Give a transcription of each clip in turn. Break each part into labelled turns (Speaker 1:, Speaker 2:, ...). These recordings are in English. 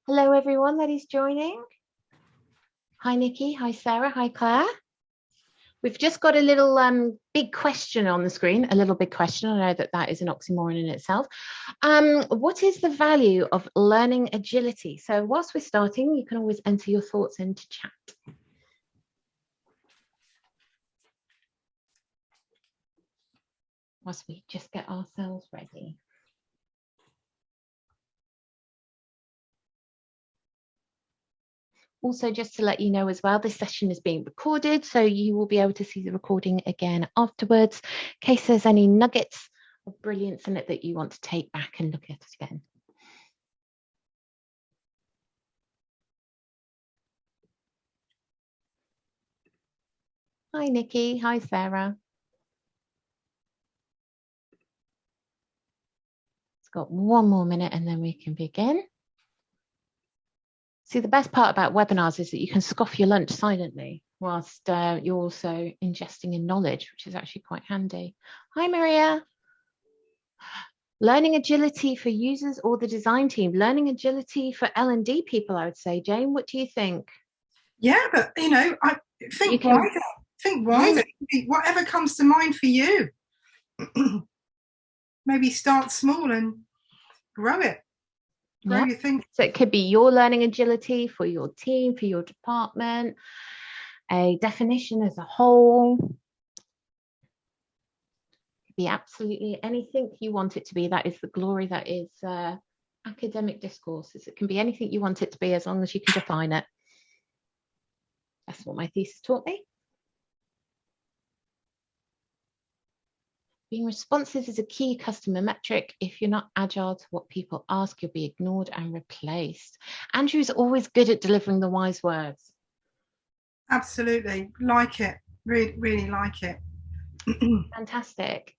Speaker 1: Hello, everyone that is joining. Hi, Nikki. Hi, Sarah. Hi, Claire. We've just got a little big question on the screen, a little big question. I know that is an oxymoron in itself. What is the value of learning agility? So whilst we're starting, you can always enter your thoughts into chat. Whilst we just get ourselves ready. Also, just to let you know as well, this session is being recorded, so you will be able to see the recording again afterwards, in case there's any nuggets of brilliance in it that you want to take back and look at it again. Hi, Nikki. Hi, Sarah. It's got one more minute and then we can begin. See, the best part about webinars is that you can scoff your lunch silently whilst you're also ingesting in knowledge, which is actually quite handy. Hi, Maria. Learning agility for users or the design team? Learning agility for L&D people, I would say. Jane, what do you think?
Speaker 2: Yeah, but I think wider. Think wider. Whatever comes to mind for you. Maybe start small and grow it. Grow your thinking.
Speaker 1: So it could be your learning agility for your team, for your department, a definition as a whole. It could be absolutely anything you want it to be. That is the glory that is academic discourse. It can be anything you want it to be as long as you can define it. That's what my thesis taught me. Being responsive is a key customer metric. If you're not agile to what people ask, you'll be ignored and replaced. Andrew's always good at delivering the wise words.
Speaker 2: Absolutely. Like it. Really, really like it.
Speaker 1: Fantastic.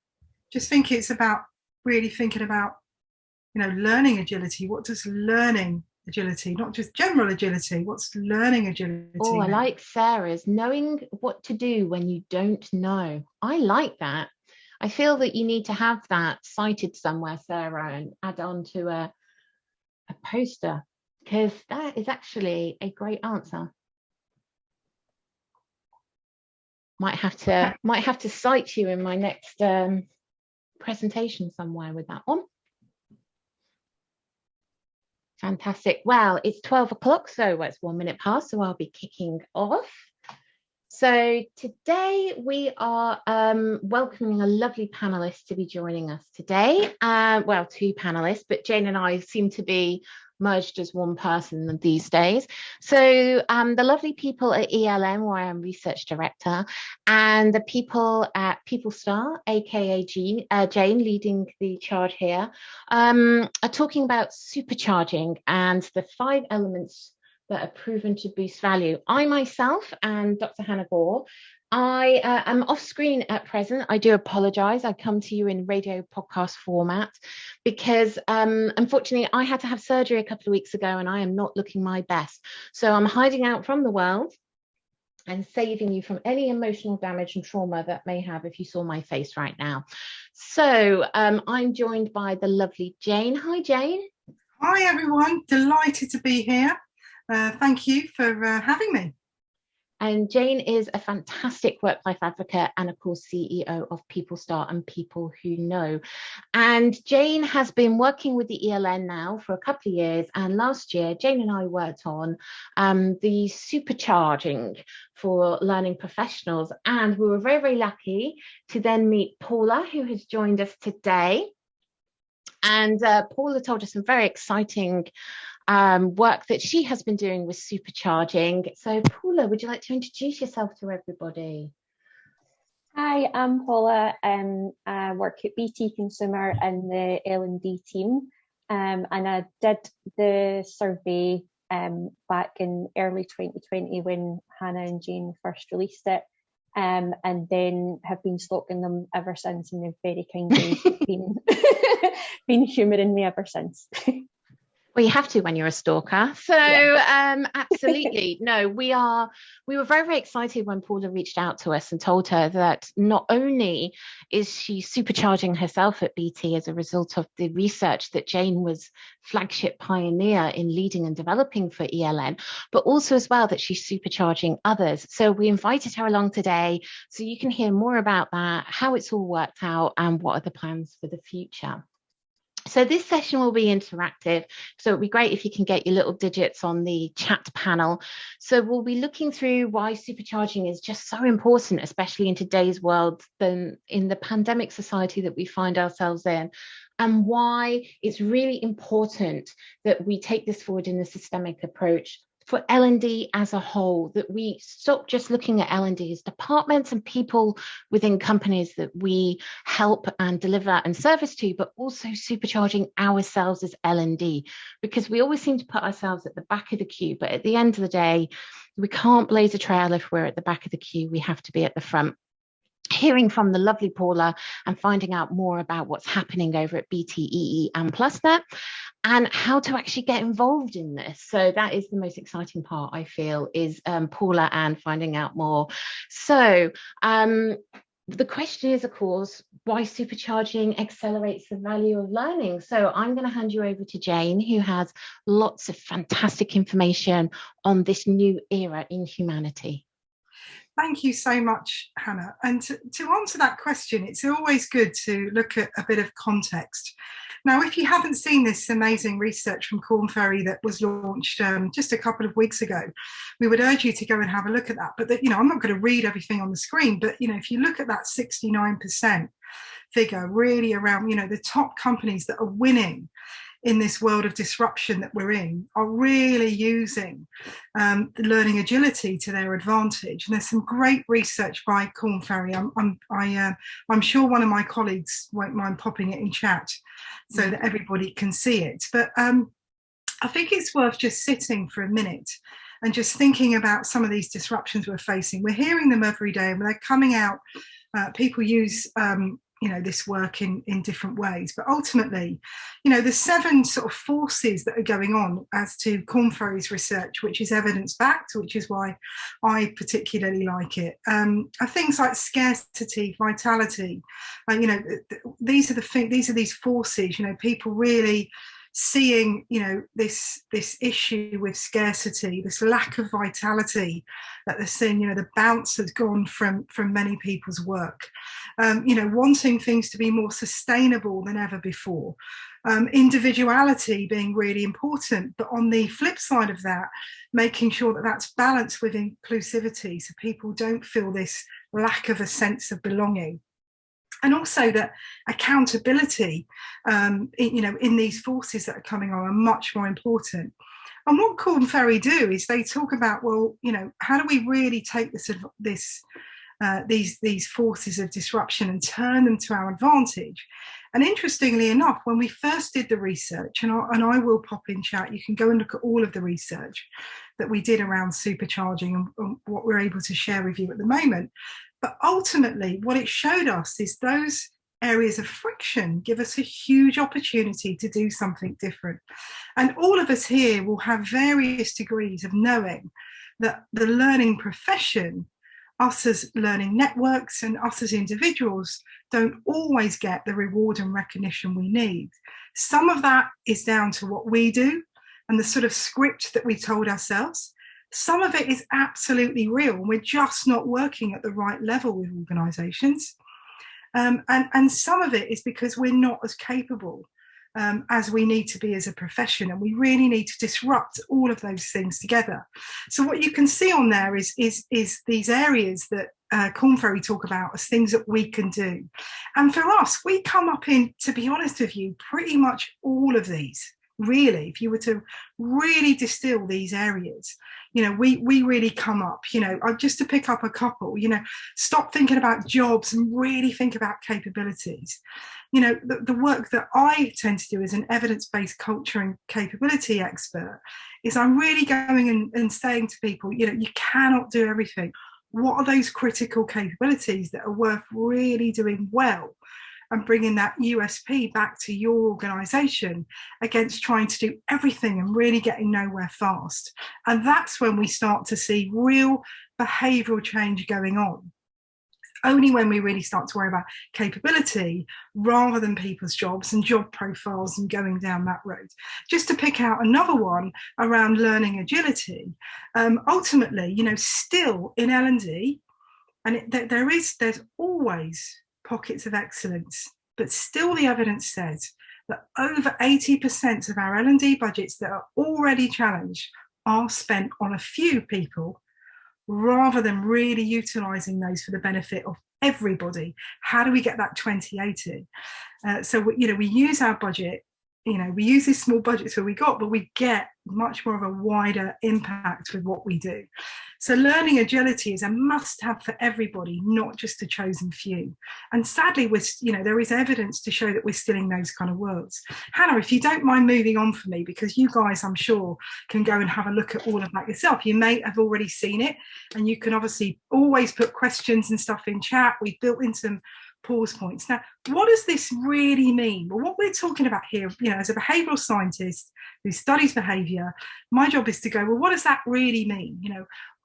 Speaker 2: Just think it's about really thinking about, learning agility. What does learning agility, not just general agility, what's learning agility?
Speaker 1: Oh, I like Sarah's knowing what to do when you don't know. I like that. I feel that you need to have that cited somewhere, Sarah, and add on to a poster, because that is actually a great answer. Might have to cite you in my next presentation somewhere with that one. Fantastic. Well, it's 12 o'clock, so it's 1 minute past, so I'll be kicking off. So today we are welcoming a lovely panelist to be joining us today. Well, two panelists, but Jane and I seem to be merged as one person these days. So the lovely people at ELM, where I'm research director, and the people at PeopleStar, aka Jane, leading the charge here, are talking about supercharging and the 5 elements that are proven to boost value. I myself and Dr. Hannah Gore, I am off screen at present. I do apologize. I come to you in radio podcast format because unfortunately I had to have surgery a couple of weeks ago and I am not looking my best. So I'm hiding out from the world and saving you from any emotional damage and trauma that may have if you saw my face right now. So I'm joined by the lovely Jane. Hi, Jane.
Speaker 2: Hi, everyone. Delighted to be here. Thank you for having me.
Speaker 1: And Jane is a fantastic work-life advocate and, of course, CEO of PeopleStar and People Who Know. And Jane has been working with the ELN now for a couple of years. And last year, Jane and I worked on the Supercharging for learning professionals. And we were very, very lucky to then meet Paula, who has joined us today. And Paula told us some very exciting work that she has been doing with Supercharging. So Paula, would you like to introduce yourself to everybody?
Speaker 3: Hi, I'm Paula. I work at BT Consumer in the L&D team, and I did the survey back in early 2020 when Hannah and Jane first released it, and then have been stalking them ever since, and they've very kindly been humouring me ever since.
Speaker 1: Well, you have to when you're a stalker. So absolutely. No, we were very, very excited when Paula reached out to us and told her that not only is she supercharging herself at BT as a result of the research that Jane was flagship pioneer in leading and developing for ELN, but also as well that she's supercharging others. So we invited her along today so you can hear more about that, how it's all worked out, and what are the plans for the future. So this session will be interactive, so it'd be great if you can get your little digits on the chat panel. So we'll be looking through why supercharging is just so important, especially in today's world, than in the pandemic society that we find ourselves in, and why it's really important that we take this forward in a systemic approach for L&D as a whole, that we stop just looking at L&D as departments and people within companies that we help and deliver and service to, but also supercharging ourselves as L&D, because we always seem to put ourselves at the back of the queue, but at the end of the day, we can't blaze a trail if we're at the back of the queue. We have to be at the front. Hearing from the lovely Paula and finding out more about what's happening over at BTEE and PlusNet and how to actually get involved in this. So that is the most exciting part, I feel, is Paula and finding out more. So the question is, of course, why supercharging accelerates the value of learning. So I'm going to hand you over to Jane, who has lots of fantastic information on this new era in humanity.
Speaker 2: Thank you so much, Hannah. And to answer that question, it's always good to look at a bit of context. Now, if you haven't seen this amazing research from Korn Ferry that was launched just a couple of weeks ago, we would urge you to go and have a look at that. But I'm not going to read everything on the screen, but if you look at that 69% figure, really around the top companies that are winning in this world of disruption that we're in are really using the learning agility to their advantage. And there's some great research by Korn Ferry. I'm sure one of my colleagues won't mind popping it in chat so that everybody can see it. But I think it's worth just sitting for a minute and just thinking about some of these disruptions we're facing. We're hearing them every day and they're coming out. People use this work in different ways, but ultimately, the 7 sort of forces that are going on as to Korn Ferry's research, which is evidence-backed, which is why I particularly like it, are things like scarcity, vitality. These are these forces. People really seeing this issue with scarcity, this lack of vitality that they're seeing. The bounce has gone from many people's work, wanting things to be more sustainable than ever before, individuality being really important, but on the flip side of that, making sure that that's balanced with inclusivity so people don't feel this lack of a sense of belonging. And also that accountability, in these forces that are coming on are much more important. And what Korn Ferry do is they talk about, how do we really take these forces of disruption and turn them to our advantage? And interestingly enough, when we first did the research, and I will pop in chat, you can go and look at all of the research that we did around supercharging and what we're able to share with you at the moment. But ultimately, what it showed us is those areas of friction give us a huge opportunity to do something different. And all of us here will have various degrees of knowing that the learning profession, us as learning networks and us as individuals, don't always get the reward and recognition we need. Some of that is down to what we do and the sort of script that we told ourselves. Some of it is absolutely real, and we're just not working at the right level with organisations. And some of it is because we're not as capable as we need to be as a profession, and we really need to disrupt all of those things together. So what you can see on there is these areas that Korn Ferry talk about as things that we can do. And for us, we come up in, to be honest with you, pretty much all of these. Really, if you were to really distill these areas, we really come up, just to pick up a couple, stop thinking about jobs and really think about capabilities. The work that I tend to do as an evidence-based culture and capability expert is I'm really going and saying to people, you cannot do everything. What are those critical capabilities that are worth really doing well? and bringing that USP back to your organisation against trying to do everything and really getting nowhere fast. And that's when we start to see real behavioural change going on. Only when we really start to worry about capability rather than people's jobs and job profiles and going down that road. Just to pick out another one around learning agility, ultimately, still in L&D, and there's always pockets of excellence, but still the evidence says that over 80% of our L&D budgets that are already challenged are spent on a few people, rather than really utilising those for the benefit of everybody. How do we get that 20/80? So we use our budget, we use these small budgets that we got, but we get much more of a wider impact with what we do. So learning agility is a must-have for everybody, not just a chosen few. And sadly, there is evidence to show that we're still in those kind of worlds. Hannah, if you don't mind moving on for me, because you guys, I'm sure, can go and have a look at all of that yourself. You may have already seen it, and you can obviously always put questions and stuff in chat. We've built in some pause points. Now, what does this really mean? Well, what we're talking about here, as a behavioural scientist who studies behaviour, my job is to go, well, what does that really mean?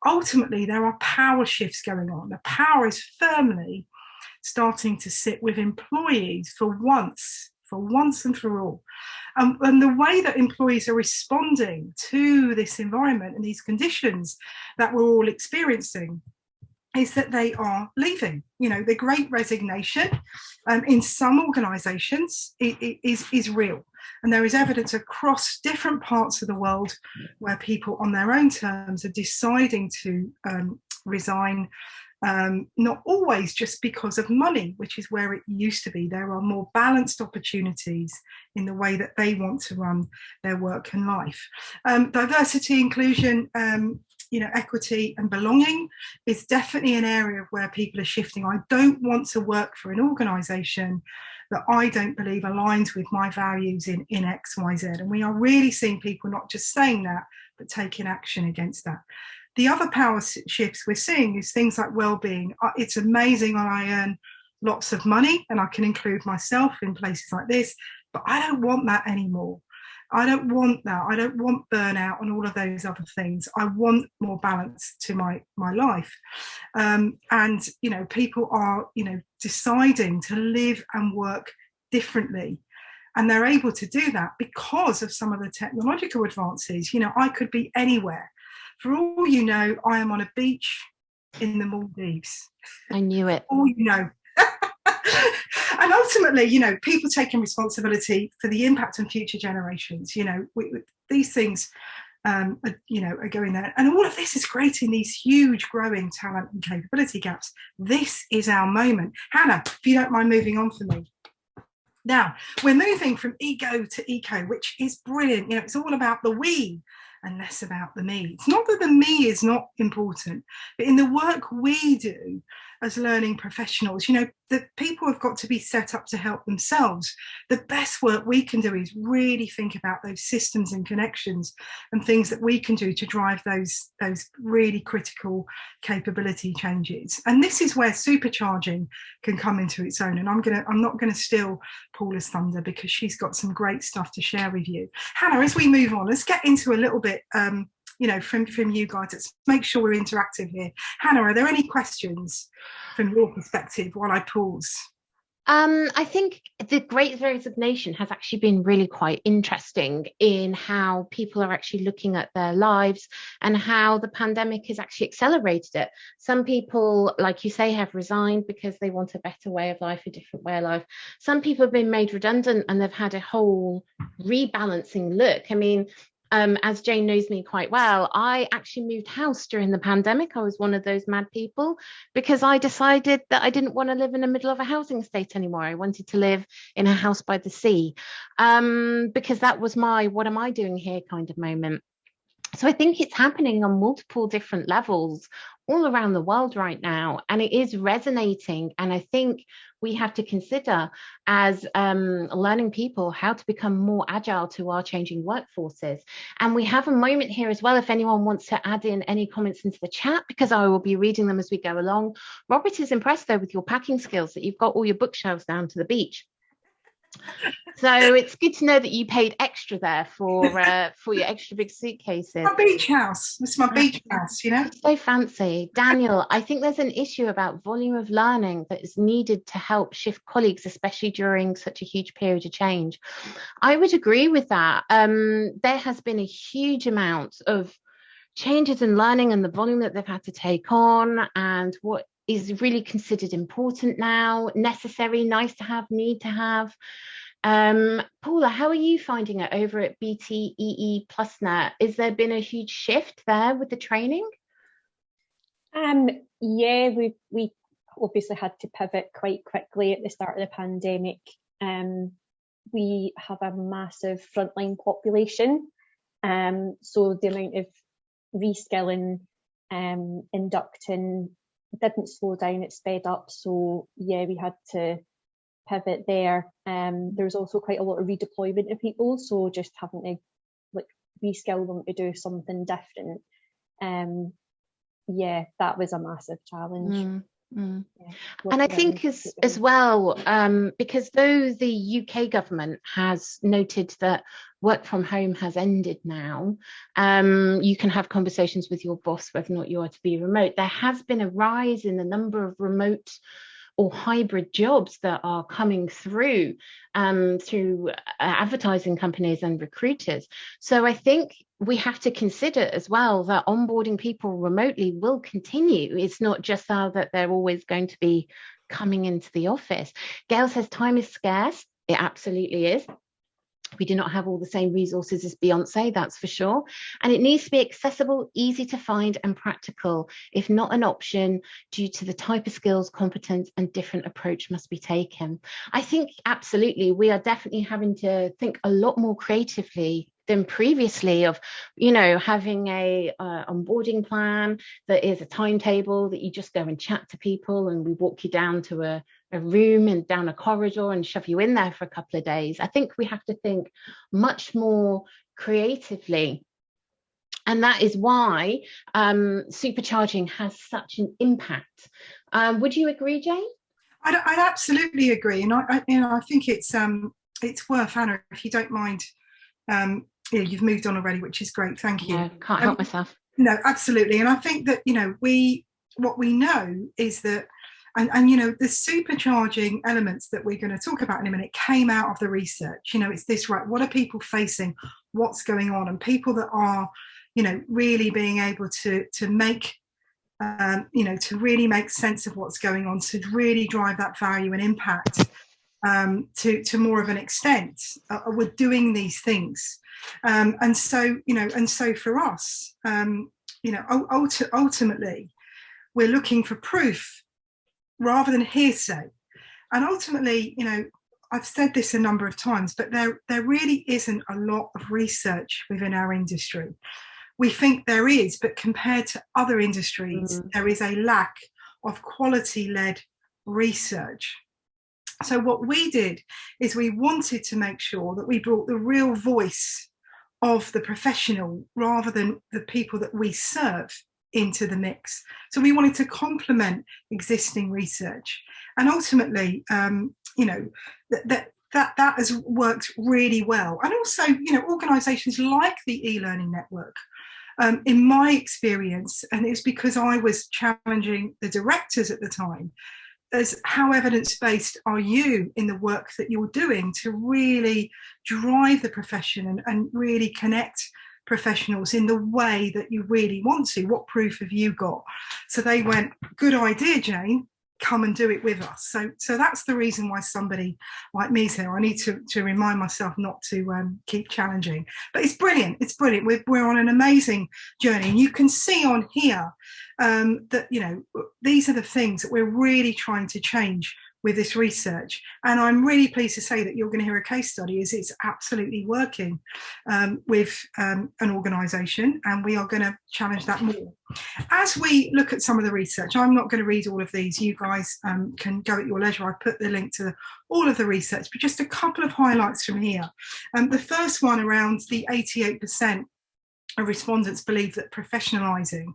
Speaker 2: Ultimately, there are power shifts going on. The power is firmly starting to sit with employees for once and for all. And the way that employees are responding to this environment and these conditions that we're all experiencing is that they are leaving. The great resignation in some organisations is real. And there is evidence across different parts of the world where people on their own terms are deciding to resign, not always just because of money, which is where it used to be. There are more balanced opportunities in the way that they want to run their work and life. Diversity, inclusion, equity and belonging is definitely an area where people are shifting. I don't want to work for an organisation that I don't believe aligns with my values in X, Y, Z. And we are really seeing people not just saying that, but taking action against that. The other power shifts we're seeing is things like well-being. It's amazing when I earn lots of money, and I can include myself in places like this, but I don't want that anymore. I don't want that. I don't want burnout and all of those other things. I want more balance to my life. And, people are, deciding to live and work differently. And they're able to do that because of some of the technological advances. I could be anywhere. For all you know, I am on a beach in the Maldives.
Speaker 1: I knew it.
Speaker 2: All you know. And ultimately, people taking responsibility for the impact on future generations. These things, are going there. And all of this is creating these huge growing talent and capability gaps. This is our moment. Hannah, if you don't mind moving on for me. Now, we're moving from ego to eco, which is brilliant. It's all about the we and less about the me. It's not that the me is not important, but in the work we do as learning professionals, that people have got to be set up to help themselves. The best work we can do is really think about those systems and connections and things that we can do to drive those really critical capability changes. And this is where supercharging can come into its own. And I'm not gonna steal Paula's thunder, because she's got some great stuff to share with you. Hannah, as we move on, let's get into a little bit from you guys. Let's make sure we're interactive here. Hannah, are there any questions from your perspective while I pause?
Speaker 1: I think the Great Resignation has actually been really quite interesting in how people are actually looking at their lives and how the pandemic has actually accelerated it. Some people, like you say, have resigned because they want a better way of life, a different way of life. Some people have been made redundant and they've had a whole rebalancing look. I mean, as Jane knows me quite well, I actually moved house during the pandemic. I was one of those mad people because I decided that I didn't want to live in the middle of a housing estate anymore. I wanted to live in a house by the sea because that was my what am I doing here kind of moment. So I think it's happening on multiple different levels all around the world right now, and it is resonating. And I think we have to consider, as learning people, how to become more agile to our changing workforces. And we have a moment here as well, if anyone wants to add in any comments into the chat, because I will be reading them as we go along. Robert is impressed, though, with your packing skills, that you've got all your bookshelves down to the beach. So it's good to know that you paid extra there for your extra big suitcases.
Speaker 2: My beach house. It's my beach house, you know.
Speaker 1: It's so fancy. Daniel, I think there's an issue about volume of learning that is needed to help shift colleagues, especially during such a huge period of change. I would agree with that. There has been a huge amount of changes in learning and the volume that they've had to take on, and what is really considered important now, necessary, nice to have, need to have. Paula, how are you finding it over at BTEE PlusNet? Is there been a huge shift there with the training?
Speaker 3: Yeah, we obviously had to pivot quite quickly at the start of the pandemic. We have a massive frontline population, so the amount of reskilling, inducting didn't slow down, it sped up. So yeah, we had to pivot there. There's also quite a lot of redeployment of people, so just having to like reskill them to do something different. Yeah, that was a massive challenge.
Speaker 1: Yeah, and I think as well, because though the UK government has noted that work from home has ended now, you can have conversations with your boss whether or not you are to be remote. There has been a rise in the number of remote or hybrid jobs that are coming through advertising companies and recruiters. So I think we have to consider as well that onboarding people remotely will continue. It's not just that they're always going to be coming into the office. Gail says time is scarce. It absolutely is. We do not have all the same resources as Beyonce, that's for sure. And it needs to be accessible, easy to find and practical, if not an option, due to the type of skills, competence and different approach must be taken. I think absolutely we are definitely having to think a lot more creatively than previously of, you know, having a onboarding plan that is a timetable that you just go and chat to people and we walk you down to a room and down a corridor and shove you in there for a couple of days. I think we have to think much more creatively. And that is why Supercharging has such an impact. Would you agree, Jane?
Speaker 2: I absolutely agree. And I think it's worth, Hannah, if you don't mind, yeah, you've moved on already, which is great. Thank you.
Speaker 1: No, can't help myself.
Speaker 2: No, absolutely. And I think that, you know, what we know is that, and you know, the supercharging elements that we're going to talk about in a minute came out of the research. You know, it's this, right? What are people facing? What's going on? And people that are, you know, really being able to make, you know, to really make sense of what's going on, to really drive that value and impact to more of an extent with doing these things. And so, you know, and so for us, you know, ultimately, we're looking for proof rather than hearsay. And ultimately, you know, I've said this a number of times, but there really isn't a lot of research within our industry. We think there is, but compared to other industries, there is a lack of quality-led research. So what we did is we wanted to make sure that we brought the real voice of the professional rather than the people that we serve into the mix. So we wanted to complement existing research, and ultimately, you know, that has worked really well. And also, you know, organisations like the e-learning network, in my experience, and it's because I was challenging the directors at the time, as how evidence-based are you in the work that you're doing to really drive the profession and really connect professionals in the way that you really want to? What proof have you got? So they went, good idea, Jane, come and do it with us. So that's the reason why somebody like me's here. I need to remind myself not to keep challenging. But it's brilliant. It's brilliant. We're on an amazing journey. And you can see on here that, you know, these are the things that we're really trying to change with this research. And I'm really pleased to say that you're going to hear a case study as it's absolutely working with an organisation, and we are going to challenge that more. As we look at some of the research, I'm not going to read all of these. You guys can go at your leisure. I put the link to all of the research, but just a couple of highlights from here. The first one around the 88% of respondents believe that professionalising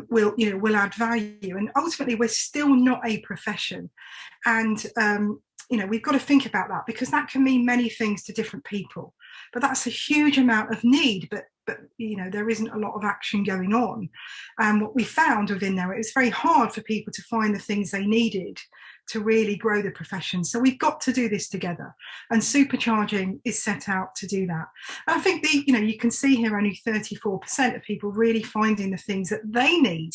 Speaker 2: will add value, and ultimately we're still not a profession, and we've got to think about that, because that can mean many things to different people, but that's a huge amount of need, but there isn't a lot of action going on. And what we found within there, it was very hard for people to find the things they needed to really grow the profession. So we've got to do this together, and Supercharging is set out to do that. And I think you can see here only 34% of people really finding the things that they need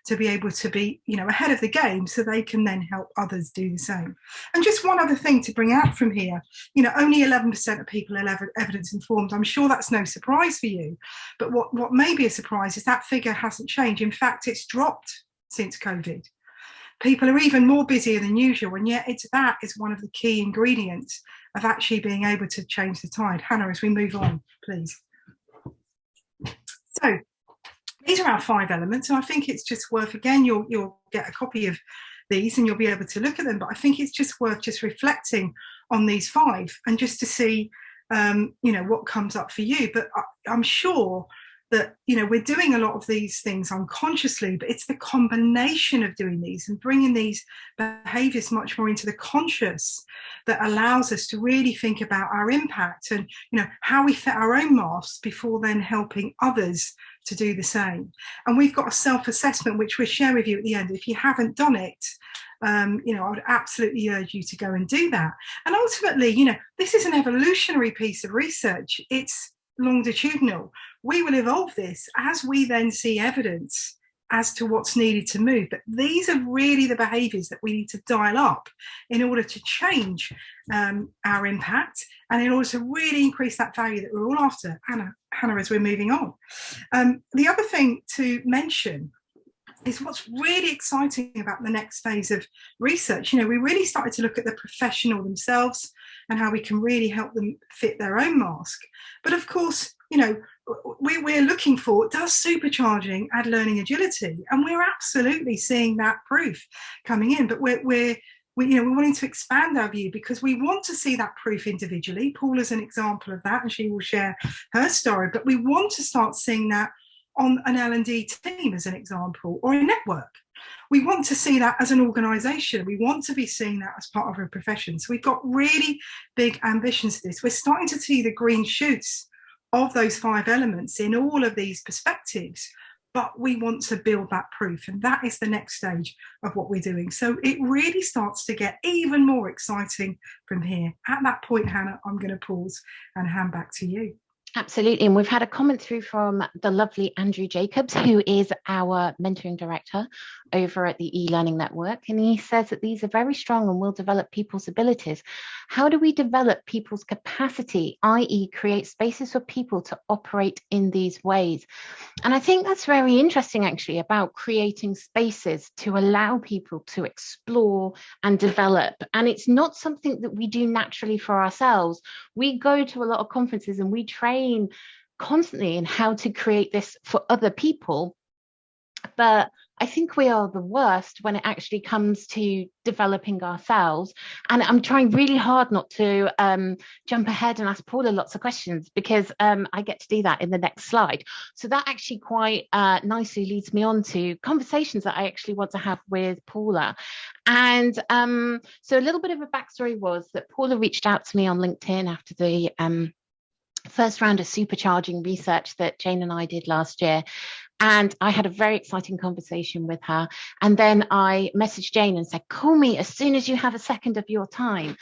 Speaker 2: to be able to be ahead of the game, so they can then help others do the same. And just one other thing to bring out from here, only 11% of people are evidence informed. I'm sure that's no surprise for you, but what may be a surprise is that figure hasn't changed. In fact, it's dropped since COVID. People are even more busier than usual, and yet that is one of the key ingredients of actually being able to change the tide. Hannah, as we move on, please. So these are our 5 elements, and I think it's just worth, again, you'll get a copy of these and you'll be able to look at them, but I think it's just worth just reflecting on these 5 and just to see what comes up for you. But I'm sure that we're doing a lot of these things unconsciously, but it's the combination of doing these and bringing these behaviors much more into the conscious that allows us to really think about our impact and how we fit our own masks before then helping others to do the same. And we've got a self-assessment which we'll share with you at the end. If you haven't done it, I would absolutely urge you to go and do that. And ultimately, this is an evolutionary piece of research. It's longitudinal. We will evolve this as we then see evidence as to what's needed to move. But these are really the behaviours that we need to dial up in order to change our impact and in order to really increase that value that we're all after. Hannah, as we're moving on. The other thing to mention is what's really exciting about the next phase of research. We really started to look at the professional themselves and how we can really help them fit their own mask. But of course, we're looking for, does supercharging add learning agility? And we're absolutely seeing that proof coming in. But we're wanting to expand our view because we want to see that proof individually. Paula's an example of that, and she will share her story. But we want to start seeing that on an L&D team, as an example, or a network. We want to see that as an organisation. We want to be seeing that as part of a profession. So we've got really big ambitions for this. We're starting to see the green shoots of those 5 elements in all of these perspectives, but we want to build that proof, and that is the next stage of what we're doing. So it really starts to get even more exciting from here. At that point, Hannah, I'm going to pause and hand back to you.
Speaker 1: Absolutely. And we've had a comment through from the lovely Andrew Jacobs, who is our mentoring director over at the e-learning network. And he says that these are very strong and will develop people's abilities. How do we develop people's capacity, i.e. create spaces for people to operate in these ways? And I think that's very interesting, actually, about creating spaces to allow people to explore and develop. And it's not something that we do naturally for ourselves. We go to a lot of conferences and we train constantly in how to create this for other people, but I think we are the worst when it actually comes to developing ourselves. And I'm trying really hard not to jump ahead and ask Paula lots of questions, because I get to do that in the next slide. So that actually quite nicely leads me on to conversations that I actually want to have with Paula. And so a little bit of a backstory was that Paula reached out to me on LinkedIn after the first round of supercharging research that Jane and I did last year. And I had a very exciting conversation with her. And then I messaged Jane and said, call me as soon as you have a second of your time.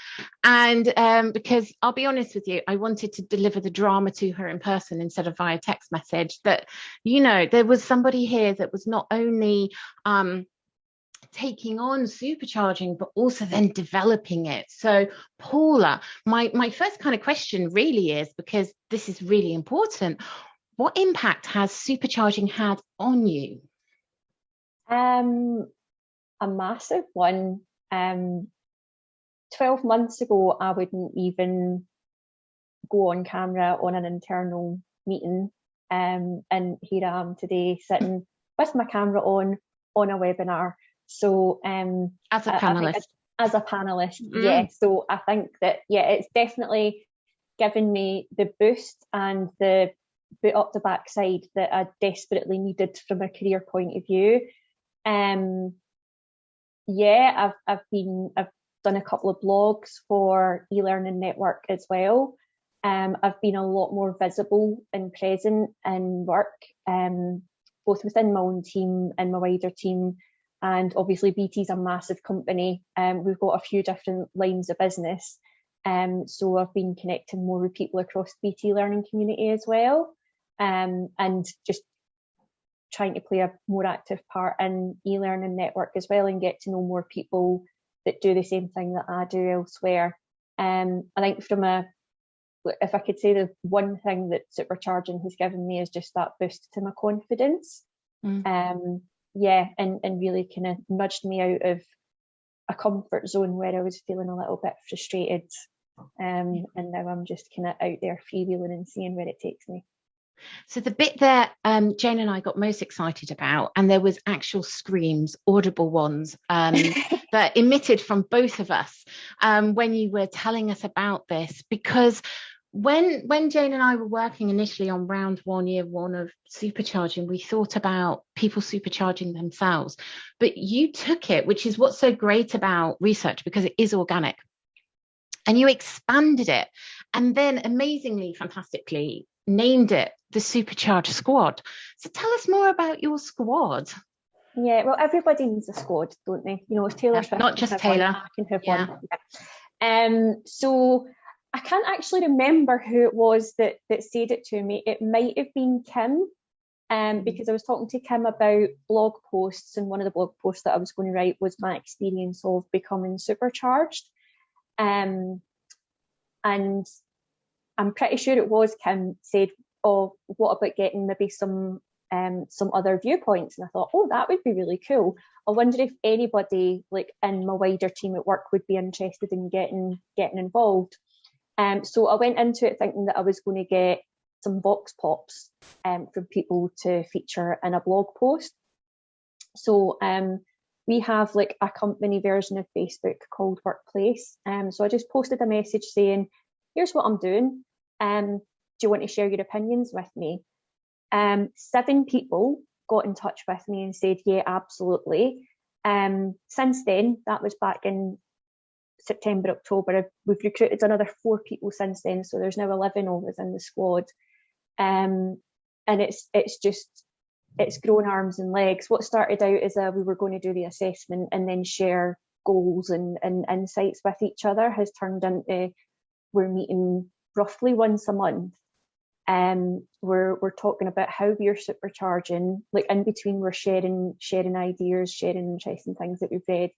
Speaker 1: And because I'll be honest with you, I wanted to deliver the drama to her in person instead of via text message, that, there was somebody here that was not only taking on supercharging, but also then developing it. So Paula, my first kind of question really is, because this is really important, what impact has supercharging had on you?
Speaker 3: A massive one. 12 months ago, I wouldn't even go on camera on an internal meeting. And here I am today sitting with my camera on a webinar. So
Speaker 1: as a panelist.
Speaker 3: As a panelist, yeah. So I think that, yeah, it's definitely given me the boost and the boot up the backside that I desperately needed from a career point of view. Yeah, I've done a couple of blogs for eLearning Network as well. I've been a lot more visible and present in work, both within my own team and my wider team. And obviously BT's a massive company. We've got a few different lines of business. So I've been connecting more with people across the BT learning community as well. And just trying to play a more active part in eLearning Network as well, and get to know more people that do the same thing that I do elsewhere. I think if I could say the one thing that Supercharging has given me is just that boost to my confidence. Yeah, and really kind of nudged me out of a comfort zone where I was feeling a little bit frustrated. And now I'm just kind of out there freewheeling and seeing where it takes me.
Speaker 1: So the bit that Jane and I got most excited about, and there was actual screams, audible ones, that emitted from both of us when you were telling us about this, because when Jane and I were working initially on round one, year one of Supercharging, we thought about people supercharging themselves, but you took it, which is what's so great about research, because it is organic, and you expanded it, and then amazingly, fantastically named it the Supercharged Squad. So tell us more about your squad.
Speaker 3: Yeah, well, everybody needs a squad, don't they? You know, it's Taylor Swift.
Speaker 1: Not just Taylor.
Speaker 3: I can have one. Yeah. So I can't actually remember who it was that said it to me. It might have been Kim, because I was talking to Kim about blog posts, and one of the blog posts that I was going to write was my experience of becoming supercharged. And I'm pretty sure it was Kim said, "Oh, what about getting maybe some other viewpoints?" And I thought, oh, that would be really cool. I wonder if anybody like in my wider team at work would be interested in getting involved. So I went into it thinking that I was going to get some vox pops from people to feature in a blog post. So we have like a company version of Facebook called Workplace. So I just posted a message saying, here's what I'm doing. Do you want to share your opinions with me? 7 people got in touch with me and said, yeah, absolutely. Since then, that was back in September, October, we've recruited another 4 people since then. So there's now 11 of us in the squad. And it's grown arms and legs. What started out as we were going to do the assessment and then share goals and insights with each other has turned into we're meeting roughly once a month. We're talking about how we're supercharging. Like in between, we're sharing ideas, sharing interesting things that we've read.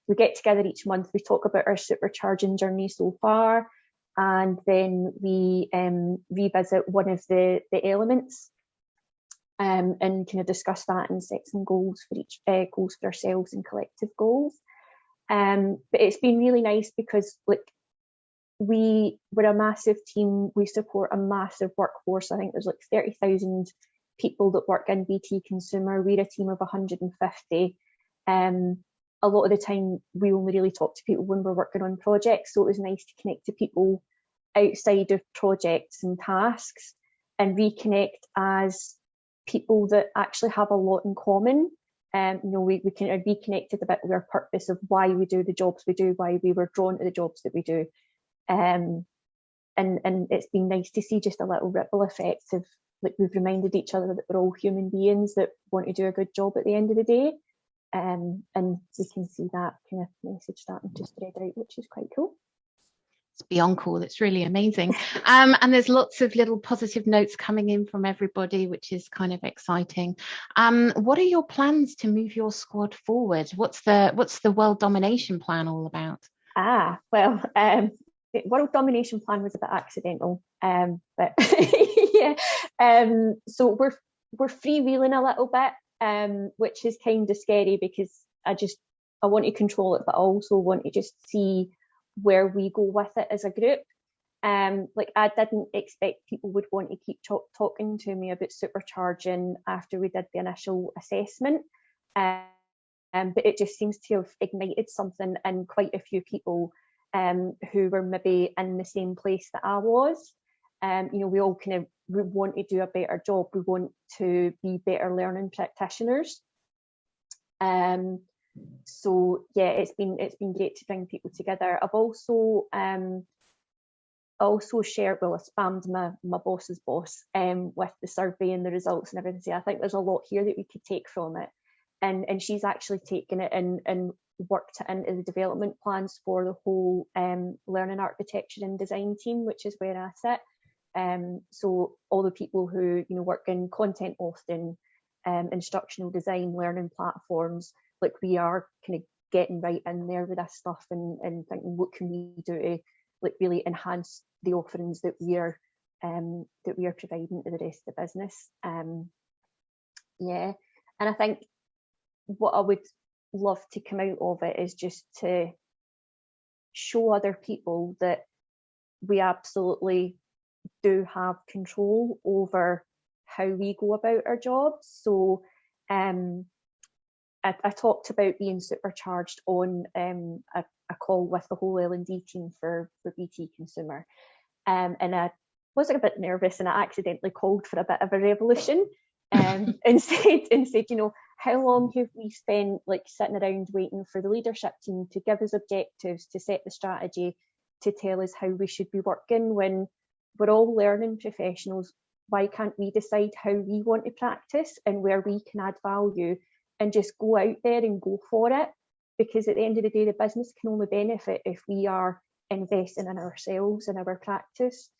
Speaker 3: We get together each month. We talk about our supercharging journey so far, and then we revisit one of the elements, and kind of discuss that and set some goals for each goals for ourselves and collective goals. But it's been really nice because like we're a massive team. We support a massive workforce. I think there's like 30,000 people that work in BT Consumer. We're a team of 150. A lot of the time we only really talk to people when we're working on projects. So it was nice to connect to people outside of projects and tasks and reconnect as people that actually have a lot in common. We kind of reconnected a bit with our purpose of why we do the jobs we do, why we were drawn to the jobs that we do. And it's been nice to see just a little ripple effect of like we've reminded each other that we're all human beings that want to do a good job at the end of the day. And we can see that kind of message starting to spread out, which is quite cool.
Speaker 1: It's beyond cool. It's really amazing. And there's lots of little positive notes coming in from everybody, which is kind of exciting. What are your plans to move your squad forward? What's the World Domination plan all about?
Speaker 3: Well, the World Domination plan was a bit accidental, but yeah. So we're freewheeling a little bit. which is kind of scary because I want to control it, but I also want to just see where we go with it as a group. Like I didn't expect people would want to keep talking to me about supercharging after we did the initial assessment. But it just seems to have ignited something in quite a few people who were maybe in the same place that I was. We all we want to do a better job. We want to be better learning practitioners. So yeah, it's been great to bring people together. I've also shared, I spammed my boss's boss with the survey and the results and everything. So I think there's a lot here that we could take from it. And she's actually taken it and worked it into the development plans for the whole learning architecture and design team, which is where I sit. So all the people who work in content authoring, instructional design, learning platforms, like we are kind of getting right in there with this stuff and thinking what can we do to like really enhance the offerings that we are providing to the rest of the business. Yeah, and I think what I would love to come out of it is just to show other people that we absolutely do have control over how we go about our jobs. So I talked about being supercharged on a call with the whole L&D team for BT Consumer, and I was a bit nervous and I accidentally called for a bit of a revolution and said, how long have we spent like sitting around waiting for the leadership team to give us objectives, to set the strategy, to tell us how we should be working when we're all learning professionals? Why can't we decide how we want to practice and where we can add value and just go out there and go for it? Because at the end of the day, the business can only benefit if we are investing in ourselves and our practice.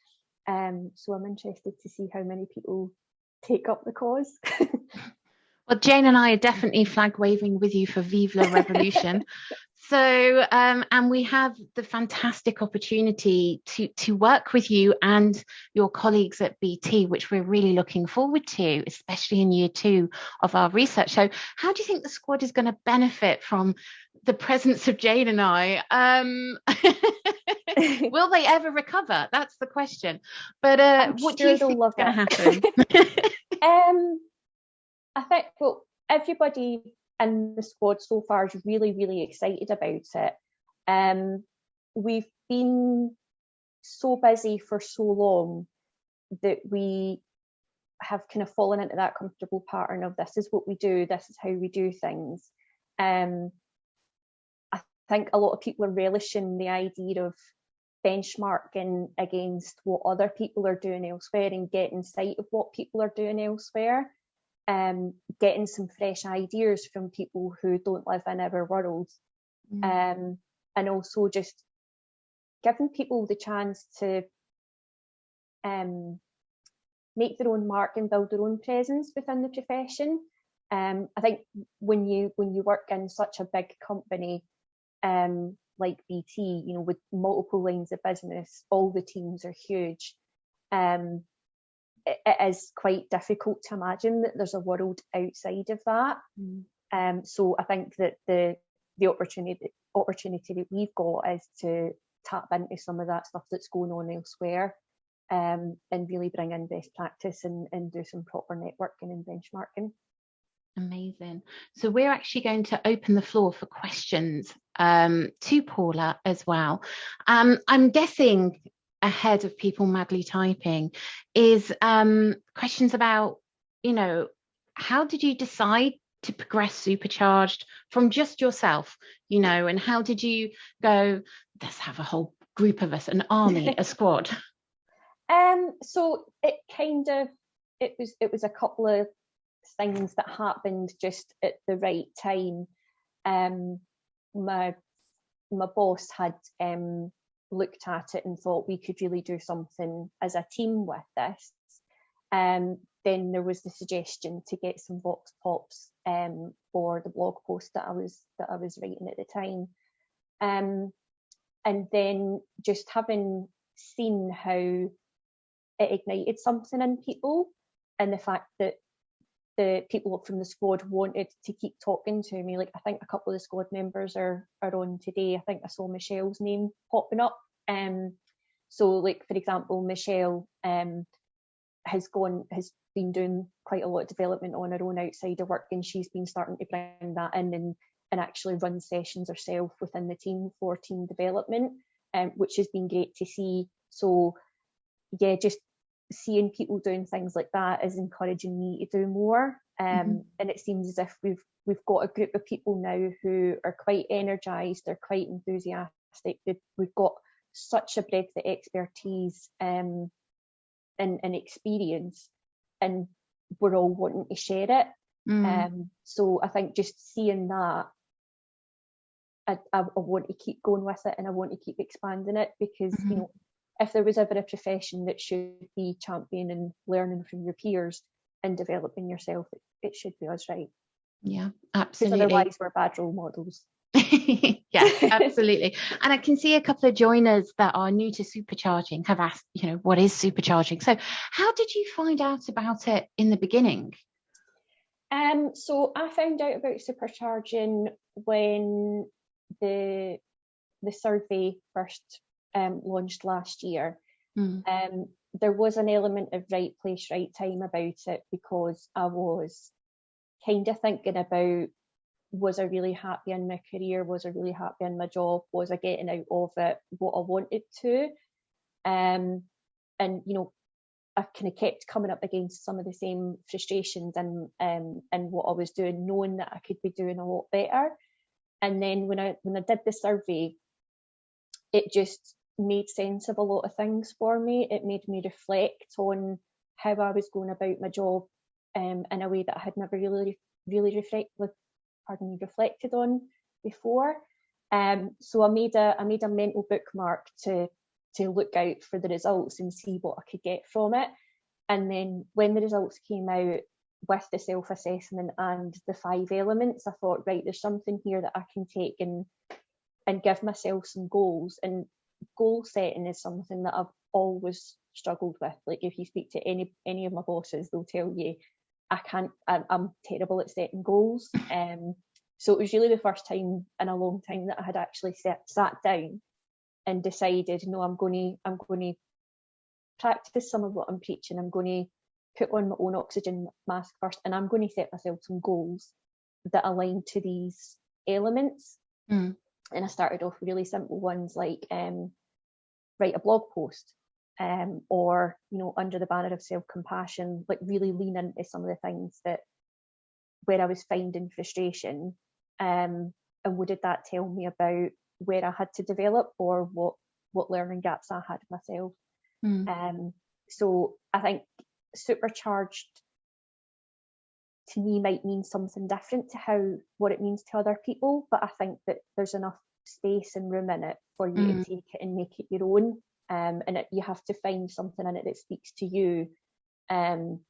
Speaker 3: So I'm interested to see how many people take up the cause.
Speaker 1: Well, Jane and I are definitely flag waving with you for Viva Revolution. So, and we have the fantastic opportunity to work with you and your colleagues at BT, which we're really looking forward to, especially in year 2 of our research. So how do you think the squad is going to benefit from the presence of Jane and I? Will they ever recover? That's the question. But what do you think is going to happen?
Speaker 3: I think, well, everybody in the squad so far is really, really excited about it. We've been so busy for so long that we have kind of fallen into that comfortable pattern of this is what we do, this is how we do things. I think a lot of people are relishing the idea of benchmarking against what other people are doing elsewhere and getting sight of what people are doing elsewhere. Getting some fresh ideas from people who don't live in our world, and also just giving people the chance to make their own mark and build their own presence within the profession. I think when you work in such a big company like BT, with multiple lines of business, all the teams are huge. It is quite difficult to imagine that there's a world outside of that. So I think that the opportunity that we've got is to tap into some of that stuff that's going on elsewhere, and really bring in best practice and do some proper networking and benchmarking.
Speaker 1: Amazing. So we're actually going to open the floor for questions to Paula as well. I'm guessing ahead of people madly typing is questions about, how did you decide to progress Supercharged from just yourself, and how did you go, let's have a whole group of us, an army, a squad?
Speaker 3: So it was a couple of things that happened just at the right time. My boss had looked at it and thought we could really do something as a team with this. Then there was the suggestion to get some vox pops for the blog post that I was writing at the time. And then just having seen how it ignited something in people, and the fact that the people from the squad wanted to keep talking to me. Like, I think a couple of the squad members are on today. I think I saw Michelle's name popping up. So, like, for example, Michelle has been doing quite a lot of development on her own outside of work, and she's been starting to bring that in and actually run sessions herself within the team for team development, which has been great to see. So yeah, just seeing people doing things like that is encouraging me to do more. And it seems as if we've got a group of people now who are quite energized, they're quite enthusiastic, we've got such a breadth of expertise and experience, and we're all wanting to share it. So I think just seeing that, I want to keep going with it, and I want to keep expanding it, because you know, if there was ever a profession that should be championing and learning from your peers and developing yourself, it should be us, right?
Speaker 1: Yeah, absolutely.
Speaker 3: Because otherwise we're bad role models.
Speaker 1: Yeah, absolutely. And I can see a couple of joiners that are new to Supercharging have asked, you know, what is Supercharging? So how did you find out about it in the beginning?
Speaker 3: So I found out about Supercharging when the survey first launched last year. There was an element of right place, right time about it, because I was kind of thinking about, was I really happy in my career? Was I really happy in my job? Was I getting out of it what I wanted to? And you know, I kind of kept coming up against some of the same frustrations and what I was doing, knowing that I could be doing a lot better. And then when I did the survey, it just made sense of a lot of things for me. It made me reflect on how I was going about my job in a way that I had never really reflected on before. So I made a mental bookmark to look out for the results and see what I could get from it. And then when the results came out with the self-assessment and the 5 elements, I thought, right, there's something here that I can take and give myself some goals. And goal setting is something that I've always struggled with. Like, if you speak to any of my bosses, they'll tell you I'm terrible at setting goals. So it was really the first time in a long time that I had actually sat down and decided, no, I'm going to practice some of what I'm preaching. I'm going to put on my own oxygen mask first, and I'm going to set myself some goals that align to these elements. And I started off with really simple ones, like write a blog post, or, you know, under the banner of self-compassion, like really lean into some of the things that where I was finding frustration, and what did that tell me about where I had to develop, or what learning gaps I had myself. So I think Supercharged to me might mean something different to what it means to other people, but I think that there's enough space and room in it for you to take it and make it your own, and you have to find something in it that speaks to you, and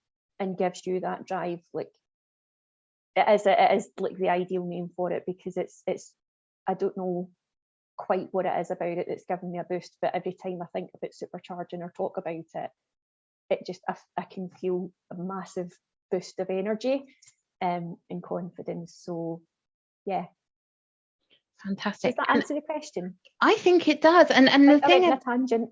Speaker 3: gives you that drive. Like, it is like the ideal name for it, because it's I don't know quite what it is about it that's given me a boost, but every time I think about Supercharging or talk about it just I can feel a massive boost of energy and confidence. So yeah.
Speaker 1: Fantastic.
Speaker 3: Does that answer the question?
Speaker 1: I think it does. And the thing is,
Speaker 3: a tangent.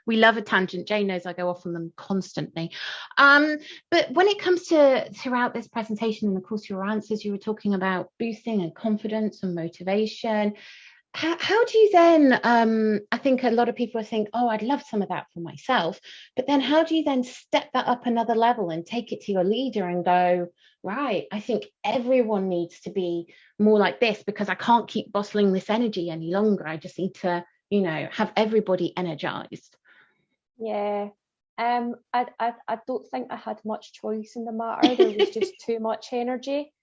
Speaker 1: We love a tangent. Jane knows I go off on them constantly. But when it comes to throughout this presentation and of course your answers, you were talking about boosting and confidence and motivation. How do you then, I think a lot of people think, oh, I'd love some of that for myself. But then how do you then step that up another level and take it to your leader and go, right, I think everyone needs to be more like this, because I can't keep bottling this energy any longer. I just need to, you know, have everybody energized.
Speaker 3: Yeah. I don't think I had much choice in the matter. There was just too much energy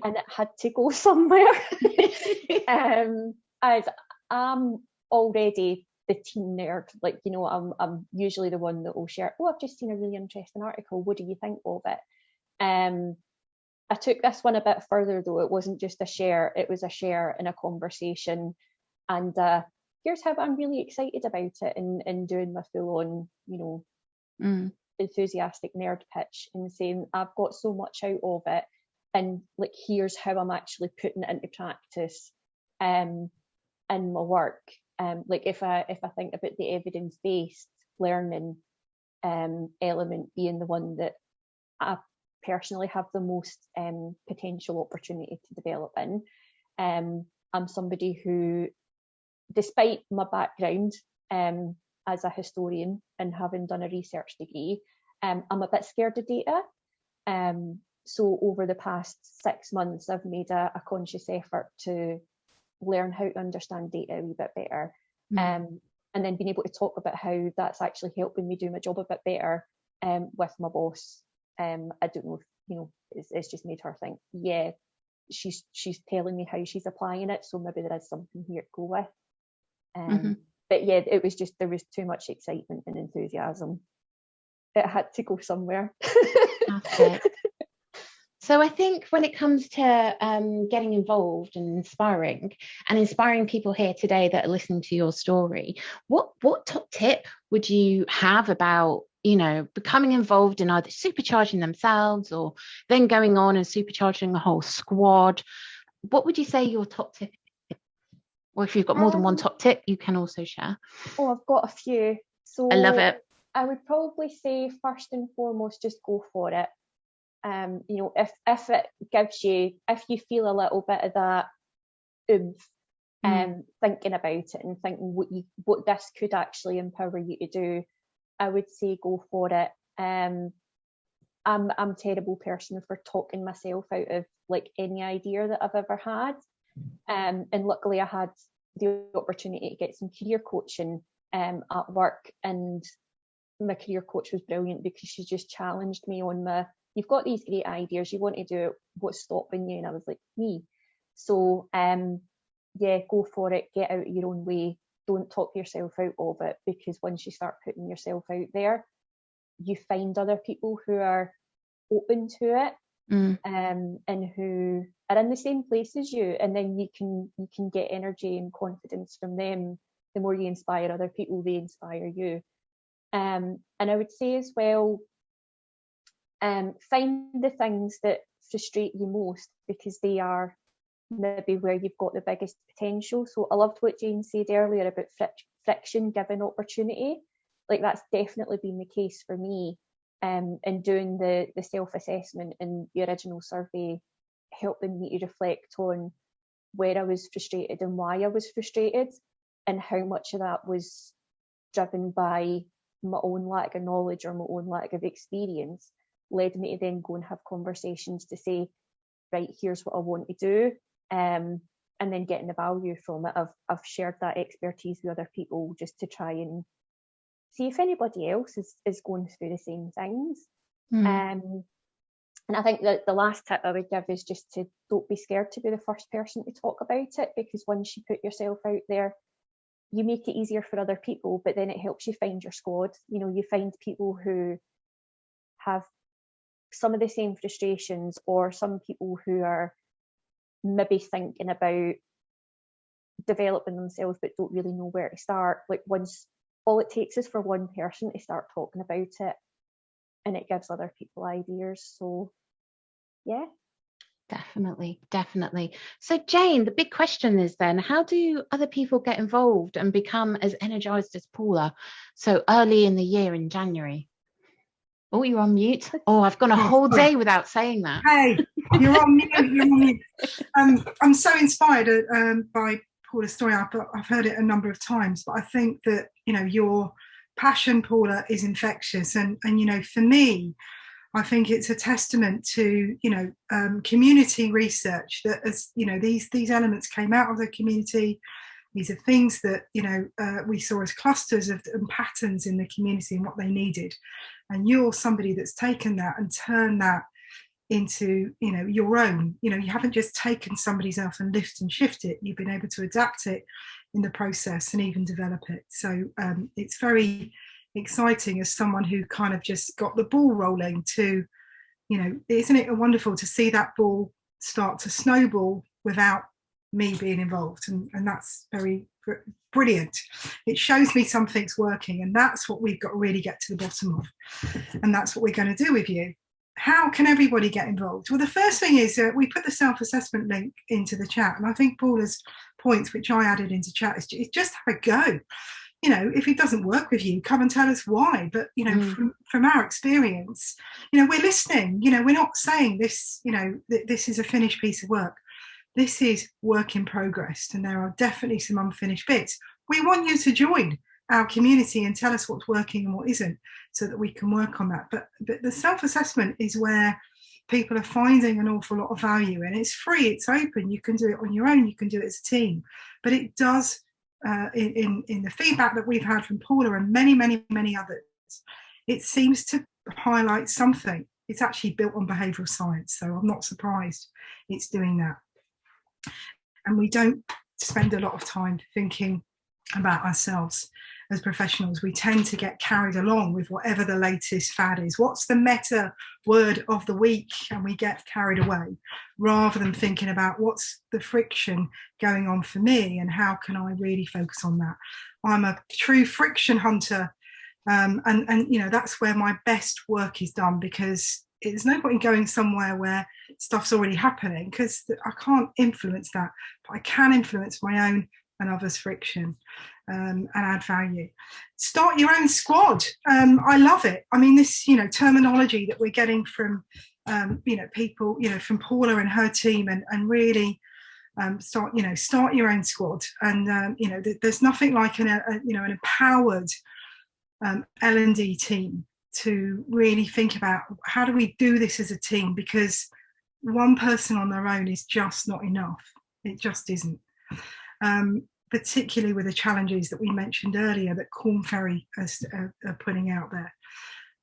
Speaker 3: and it had to go somewhere. I'm already the team nerd. Like, you know, I'm usually the one that will share, oh, I've just seen a really interesting article, what do you think of it? I took this one a bit further though. It wasn't just a share, it was a share in a conversation, and here's how I'm really excited about it, and doing my full on, you know, enthusiastic nerd pitch and saying, I've got so much out of it, and like, here's how I'm actually putting it into practice in my work. Like if I think about the evidence-based learning element being the one that I personally have the most potential opportunity to develop in, I'm somebody who, despite my background as a historian and having done a research degree, I'm a bit scared of data. So over the past 6 months, I've made a conscious effort to learn how to understand data a wee bit better. And then being able to talk about how that's actually helping me do my job a bit better with my boss. I don't know if, it's just made her think, yeah, she's telling me how she's applying it, so maybe there is something here to go with. But yeah, it was just, there was too much excitement and enthusiasm. It had to go somewhere.
Speaker 1: Perfect. So I think when it comes to getting involved and inspiring people here today that are listening to your story, what top tip would you have about, becoming involved in either supercharging themselves or then going on and supercharging a whole squad? What would you say your top tip is? Or if you've got more than one top tip, you can also share.
Speaker 3: Oh, I've got a few. So
Speaker 1: I love it.
Speaker 3: I would probably say, first and foremost, just go for it. If it gives you, if you feel a little bit of that oomph, thinking about it and thinking what this could actually empower you to do, I would say go for it. I'm a terrible person for talking myself out of like any idea that I've ever had. And luckily I had the opportunity to get some career coaching at work, and my career coach was brilliant because she just challenged me on you've got these great ideas, you want to do it, what's stopping you? And I was like, me. So go for it, get out of your own way, don't talk yourself out of it, because once you start putting yourself out there, you find other people who are open to it, and who are in the same place as you, and then you can get energy and confidence from them. The more you inspire other people, they inspire you. And I would say as well, find the things that frustrate you most, because they are maybe where you've got the biggest potential. So I loved what Jane said earlier about friction giving opportunity. Like, that's definitely been the case for me. And doing the self-assessment in the original survey, helping me to reflect on where I was frustrated and why I was frustrated, and how much of that was driven by my own lack of knowledge or my own lack of experience, led me to then go and have conversations to say, right, here's what I want to do, and then getting the value from it. I've shared that expertise with other people just to try and see if anybody else is going through the same things. And I think that the last tip I would give is just to don't be scared to be the first person to talk about it, because once you put yourself out there, you make it easier for other people, but then it helps you find your squad. You find people who have some of the same frustrations, or some people who are maybe thinking about developing themselves but don't really know where to start. Like, once, all it takes is for one person to start talking about it, and it gives other people ideas. So yeah.
Speaker 1: Definitely. So Jane, the big question is then, how do other people get involved and become as energized as Paula so early in the year in January? Oh, you're on mute. Oh, I've gone a whole day without saying that.
Speaker 2: Hey, you're on mute. I'm so inspired by Paula's story. I've heard it a number of times, but I think that your passion, Paula, is infectious, and for me, I think it's a testament to community research that, as these elements came out of the community. These are things that we saw as clusters and patterns in the community and what they needed, and you're somebody that's taken that and turned that into your own. You haven't just taken somebody's else and lift and shift it. You've been able to adapt it in the process and even develop it. So it's very exciting as someone who kind of just got the ball rolling to, isn't it wonderful to see that ball start to snowball without me being involved, and that's very brilliant. It shows me something's working, and that's what we've got to really get to the bottom of, and that's what we're going to do with you. How can everybody get involved? Well, the first thing is we put the self-assessment link into the chat, and I think Paula's points, which I added into chat, is just have a go. You know, if it doesn't work with you, come and tell us why. But, you know, from our experience, you know, we're listening. You know, we're not saying this, you know, this is a finished piece of work. This is work in progress, and there are definitely some unfinished bits. We want you to join our community and tell us what's working and what isn't, so that we can work on that. But the self-assessment is where people are finding an awful lot of value, and it's free, it's open. You can do it on your own, you can do it as a team. But it does, in the feedback that we've had from Paula and many others, it seems to highlight something. It's actually built on behavioural science, so I'm not surprised it's doing that. And we don't spend a lot of time thinking about ourselves as professionals. We tend to get carried along with whatever the latest fad is. What's the meta word of the week? And we get carried away rather than thinking about what's the friction going on for me and how can I really focus on that. I'm a true friction hunter, and you know, that's where my best work is done, because there's no point in going somewhere where stuff's already happening, because I can't influence that, but I can influence my own and others' friction, and add value. Start your own squad. I love it. I mean, this, you know, terminology that we're getting from, you know, people, you know, from Paula and her team, and really start your own squad. And you know, there's nothing like an empowered L&D team to really think about how do we do this as a team, because one person on their own is just not enough. It just isn't. Particularly with the challenges that we mentioned earlier that Korn Ferry are putting out there.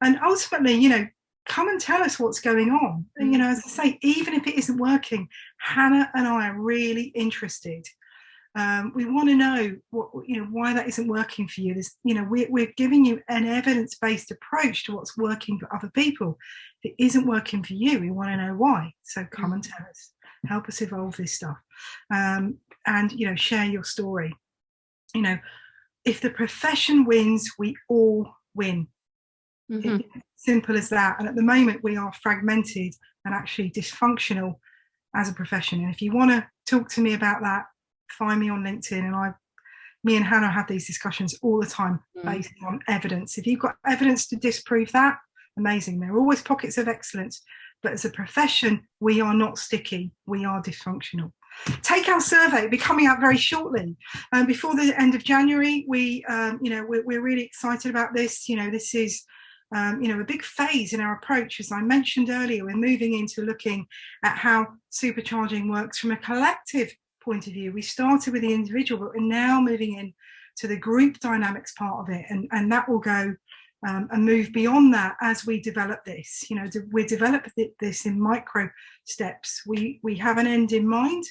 Speaker 2: And ultimately, you know, come and tell us what's going on. And, you know, as I say, even if it isn't working, Hannah and I are really interested. We want to know why that isn't working for you. There's, you know, we're giving you an evidence-based approach to what's working for other people. If it isn't working for you, we want to know why. So come and tell us. Help us evolve this stuff. And, you know, share your story. You know, if the profession wins, we all win. It's simple as that. And at the moment, we are fragmented and actually dysfunctional as a profession. And if you want to talk to me about that, find me on LinkedIn. And me and Hannah have these discussions all the time based on evidence. If you've got evidence to disprove that, amazing. There are always pockets of excellence. But as a profession, we are not sticky. We are dysfunctional. Take our survey. It'll be coming out very shortly. Before the end of January, we're really excited about this. You know, this is a big phase in our approach. As I mentioned earlier, we're moving into looking at how supercharging works from a collective point of view. We started with the individual, but we're now moving in to the group dynamics part of it, and that will go and move beyond that as we develop this. You know, we develop this in micro steps. We have an end in mind,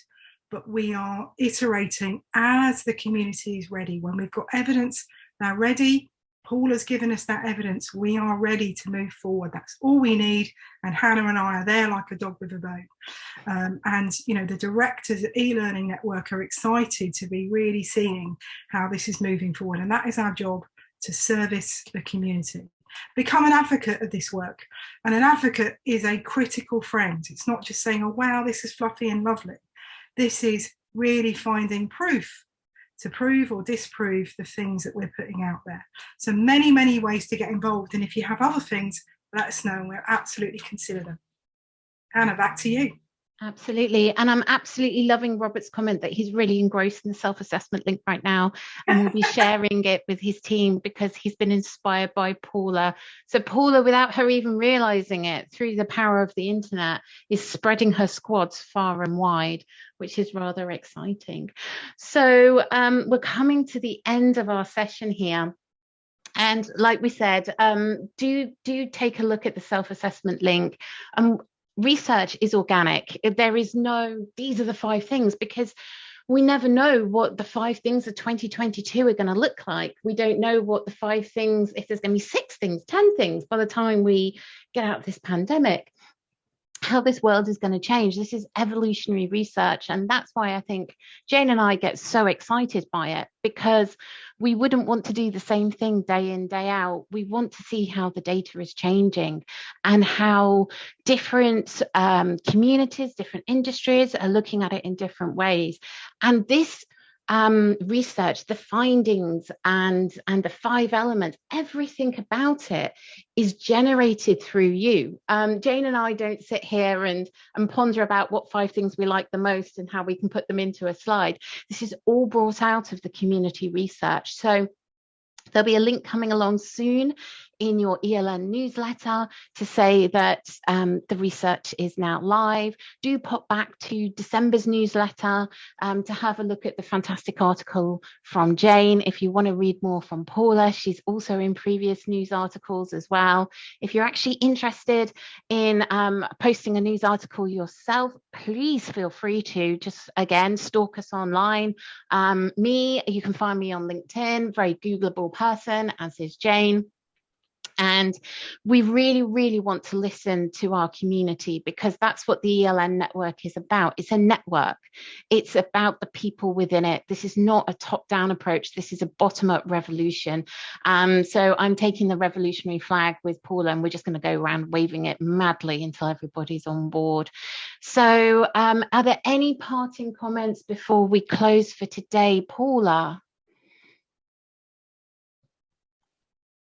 Speaker 2: but we are iterating as the community is ready. When we've got evidence now ready, Paula's given us that evidence, we are ready to move forward. That's all we need. And Hannah and I are there like a dog with a bone. And, you know, the directors at eLearning Network are excited to be really seeing how this is moving forward. And that is our job, to service the community. Become an advocate of this work. And an advocate is a critical friend. It's not just saying, oh, wow, this is fluffy and lovely. This is really finding proof to prove or disprove the things that we're putting out there. So many ways to get involved. And if you have other things, let us know, and we'll absolutely consider them. Hannah, back to you.
Speaker 1: Absolutely. And I'm absolutely loving Robert's comment that he's really engrossed in the self-assessment link right now, and will be sharing it with his team because he's been inspired by Paula. So Paula, without her even realizing it, through the power of the internet, is spreading her squads far and wide, which is rather exciting. So we're coming to the end of our session here. And like we said, do take a look at the self-assessment link. Research is organic. There is no, these are the 5 things, because we never know what the 5 things of 2022 are going to look like. We don't know what the 5 things, if there's going to be 6 things, 10 things by the time we get out of this pandemic. how this world is going to change. This is evolutionary research. And that's why I think Jane and I get so excited by it, because we wouldn't want to do the same thing day in, day out. We want to see how the data is changing and how different communities, different industries are looking at it in different ways. And this research, the findings and the 5 elements, everything about it is generated through you. Jane and I don't sit here and ponder about what 5 things we like the most and how we can put them into a slide. This is all brought out of the community research. So there'll be a link coming along soon in your ELN newsletter to say that the research is now live. Do pop back to December's newsletter to have a look at the fantastic article from Jane. If you want to read more from Paula, she's also in previous news articles as well. If you're actually interested in posting a news article yourself, please feel free to just, again, stalk us online. You can find me on LinkedIn, very Googleable person, as is Jane. And we really, really want to listen to our community, because that's what the ELN network is about. It's a network. It's about the people within it. This is not a top-down approach. This is a bottom-up revolution. So I'm taking the revolutionary flag with Paula, and we're just going to go around waving it madly until everybody's on board. So are there any parting comments before we close for today, Paula?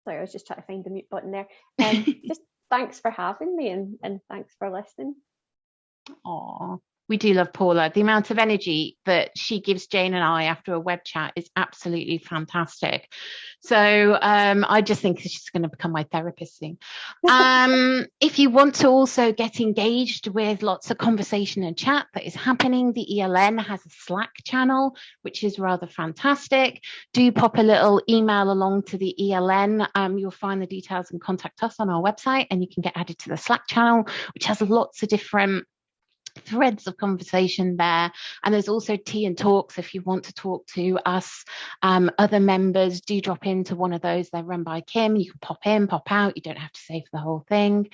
Speaker 3: Sorry, I was just trying to find the mute button there. Just thanks for having me, and thanks for listening.
Speaker 1: Oh, we do love Paula. The amount of energy that she gives Jane and I after a web chat is absolutely fantastic. So I just think she's going to become my therapist soon. If you want to also get engaged with lots of conversation and chat that is happening, the ELN has a Slack channel, which is rather fantastic. Do pop a little email along to the ELN. You'll find the details and contact us on our website, and you can get added to the Slack channel, which has lots of different threads of conversation there. And there's also tea and talks. If you want to talk to us, other members, do drop into one of those. They're run by Kim. You can pop in, pop out. You don't have to stay for the whole thing.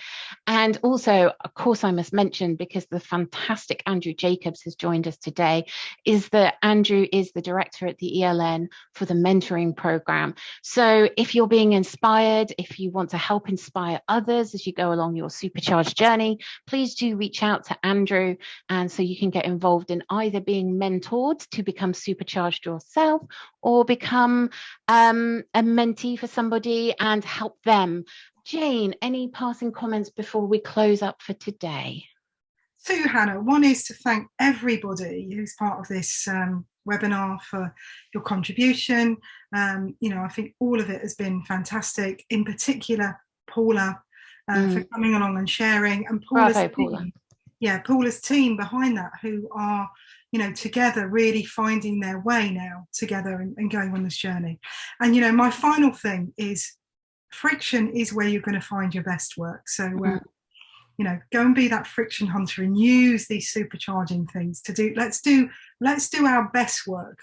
Speaker 1: And also, of course, I must mention, because the fantastic Andrew Jacobs has joined us today, is that Andrew is the director at the ELN for the mentoring program. So if you're being inspired, if you want to help inspire others as you go along your supercharged journey, please do reach out to Andrew. And so you can get involved in either being mentored to become supercharged yourself, or become a mentee for somebody and help them. Jane, any passing comments before we close up for today?
Speaker 2: 2, Hannah. One is to thank everybody who's part of this webinar for your contribution. I think all of it has been fantastic. In particular, Paula, for coming along and sharing, and Paula's
Speaker 1: Bravo, Paula.
Speaker 2: Paula's team behind that, who are, together really finding their way now together and going on this journey. And, my final thing is, friction is where you're going to find your best work. So, go and be that friction hunter and use these supercharging things to do. Let's do our best work,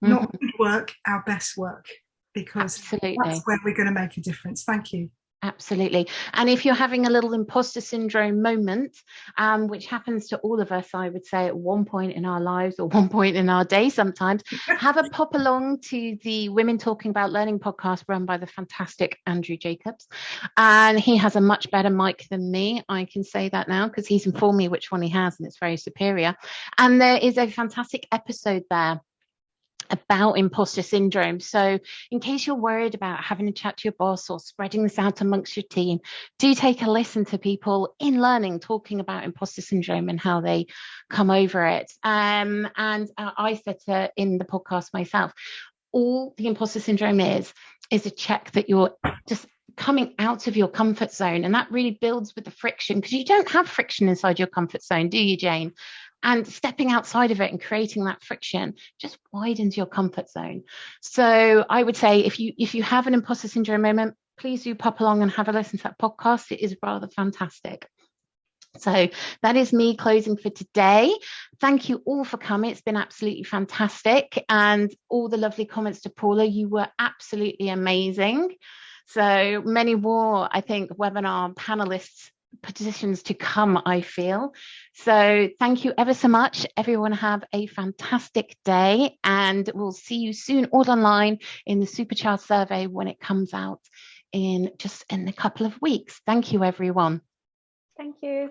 Speaker 2: not good work, our best work, because that's where we're going to make a difference. Thank you.
Speaker 1: Absolutely. And if you're having a little imposter syndrome moment, which happens to all of us, I would say, at one point in our lives or one point in our day sometimes, have a pop along to the Women Talking About Learning podcast run by the fantastic Andrew Jacobs. And he has a much better mic than me. I can say that now, because he's informed me which one he has, and it's very superior. And there is a fantastic episode there about imposter syndrome. So in case you're worried about having a chat to your boss or spreading this out amongst your team, do take a listen to people in learning talking about imposter syndrome and how they come over it. And I said in the podcast myself, all the imposter syndrome is a check that you're just coming out of your comfort zone, and that really builds with the friction, because you don't have friction inside your comfort zone, do you, Jane? And stepping outside of it and creating that friction just widens your comfort zone. So I would say, if you have an imposter syndrome moment, please do pop along and have a listen to that podcast. It is rather fantastic. So that is me closing for today. Thank you all for coming. It's been absolutely fantastic. And all the lovely comments to Paula. You were absolutely amazing. So many more, I think, webinar panelists positions to come, I feel. So thank you ever so much. Everyone have a fantastic day, and we'll see you soon all online in the Supercharged survey when it comes out in a couple of weeks. Thank you, everyone.
Speaker 3: Thank you.